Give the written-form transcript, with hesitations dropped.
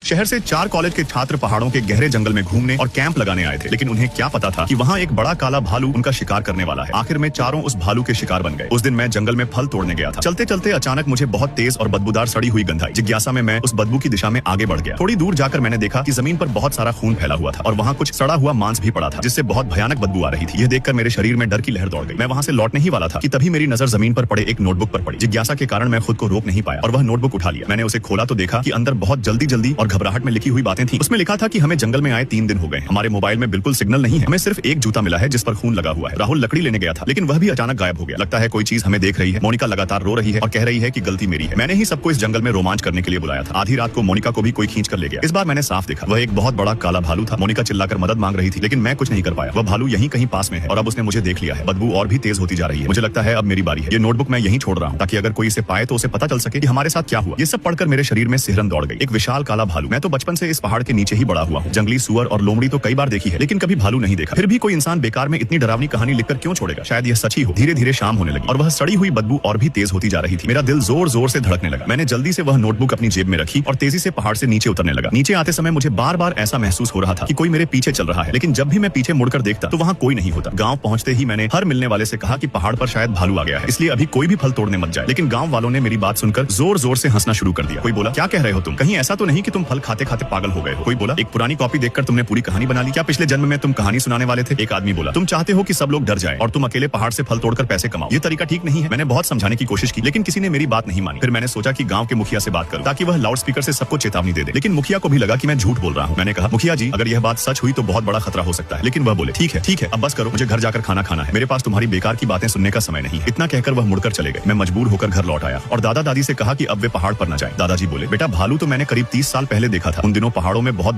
शहर से 4 कॉलेज के छात्र पहाड़ों के गहरे जंगल में घूमने और कैंप लगाने आए थे, लेकिन उन्हें क्या पता था कि वहाँ एक बड़ा काला भालू उनका शिकार करने वाला है। आखिर में चारों उस भालू के शिकार बन गए। उस दिन मैं जंगल में फल तोड़ने गया था। चलते चलते अचानक मुझे बहुत तेज और बदबूदार सड़ी हुई गंध आई। जिज्ञासा में मैं उस बदबू की दिशा में आगे बढ़ गया। थोड़ी दूर जाकर मैंने देखा कि जमीन पर बहुत सारा खून फैला हुआ था और वहाँ कुछ सड़ा हुआ मांस भी पड़ा था, जिससे बहुत भयानक बदबू आ रही थी। यह देखकर मेरे शरीर में डर की लहर दौड़ गई। मैं वहाँ से लौटने ही वाला था कि तभी मेरी नजर जमीन पर पड़े एक नोटबुक पर पड़ी। जिज्ञासा के कारण मैं खुद को रोक नहीं पाया और वह नोटबुक उठा लिया। मैंने उसे खोला तो देखा कि अंदर बहुत जल्दी और घबराहट में लिखी हुई बातें थी। उसमें लिखा था कि हमें जंगल में आए 3 दिन हो गए। हमारे मोबाइल में बिल्कुल सिग्नल नहीं है। हमें सिर्फ एक जूता मिला है जिस पर खून लगा हुआ है। राहुल लकड़ी लेने गया था, लेकिन वह भी अचानक गायब हो गया। लगता है कोई चीज हमें देख रही है। मोनिका लगातार रो रही है और कह रही है कि गलती मेरी है। मैंने ही सबको इस जंगल में रोमांच करने के लिए बुलाया था। आधी रात को मोनिका को भी कोई खींच कर ले गया। इस बार मैंने साफ देखा, वह एक बहुत बड़ा काला भालू था। मोनिका चिल्लाकर मदद मांग रही थी, लेकिन मैं कुछ नहीं कर पाया। वह भालू यहीं कहीं पास में है और अब उसने मुझे देख लिया है। बदबू और भी तेज होती जा रही है। मुझे लगता है अब मेरी बारी है। ये नोटबुक मैं यहीं छोड़ रहा हूँ, ताकि अगर कोई इसे पाए तो उसे पता चल सके कि हमारे साथ क्या हुआ। ये सब पढ़कर मेरे शरीर में सिहरन दौड़ गई। एक विशाल काला भालू। मैं तो बचपन से इस पहाड़ के नीचे ही बड़ा हुआ हूँ। जंगली सुअर और लोमड़ी तो कई बार देखी है, लेकिन कभी भालू नहीं देखा। फिर भी कोई इंसान बेकार में इतनी डरावनी कहानी लिखकर क्यों छोड़ेगा? शायद यह सच ही हो। धीरे धीरे शाम होने लगी और वह सड़ी हुई बदबू और भी तेज होती जा रही थी। मेरा दिल जोर जोर से धड़कने लगा। मैंने जल्दी से वह नोटबुक अपनी जेब में रखी और तेजी से पहाड़ से नीचे उतरने लगा। नीचे आते समय मुझे बार बार ऐसा महसूस हो रहा था कि कोई मेरे पीछे चल रहा है, लेकिन जब भी मैं पीछे मुड़कर देखता तो वहाँ कोई नहीं होता। गाँव पहुँचते ही मैंने हर मिलने वाले से कहा कि पहाड़ पर शायद भालू आ गया है, इसलिए अभी कोई भी फल तोड़ने मत जाए। लेकिन गाँव वालों ने मेरी बात सुनकर जोर जोर से हंसना शुरू कर दिया। कोई बोला, क्या कह रहे हो तुम? कहीं ऐसा तो नहीं कि तुम फल खाते खाते पागल हो गए हो? कोई बोला, एक पुरानी कॉपी देखकर तुमने पूरी कहानी बना ली? क्या पिछले जन्म में तुम कहानी सुनाने वाले थे? एक आदमी बोला, तुम चाहते हो कि सब लोग डर जाए और तुम अकेले पहाड़ से फल तोड़कर पैसे कमाओ। ये तरीका ठीक नहीं है। मैंने बहुत समझाने की कोशिश की, लेकिन किसी ने मेरी बात नहीं मानी। फिर मैंने सोचा कि गांव के मुखिया से बात करूं, ताकि वह लाउड स्पीकर से सबको चेतावनी दे दे। लेकिन मुखिया को भी लगा कि मैं झूठ बोल रहा हूं। मैंने कहा, मुखिया जी, अगर यह बात सच हुई तो बहुत बड़ा खतरा हो सकता है। लेकिन वह बोले, ठीक है, अब बस करो, मुझे घर जाकर खाना खाना है। मेरे पास तुम्हारी बेकार की बातें सुनने का समय नहीं है। इतना कहकर वह मुड़कर चले गए। मैं मजबूर होकर घर लौट आया और दादा दादी से कहा कि अब वे पहाड़ पर न जाएं। दादाजी बोले, बेटा, भालू तो मैंने करीब 30 साल पहले देखा था। उन दिनों पहाड़ों में बहुत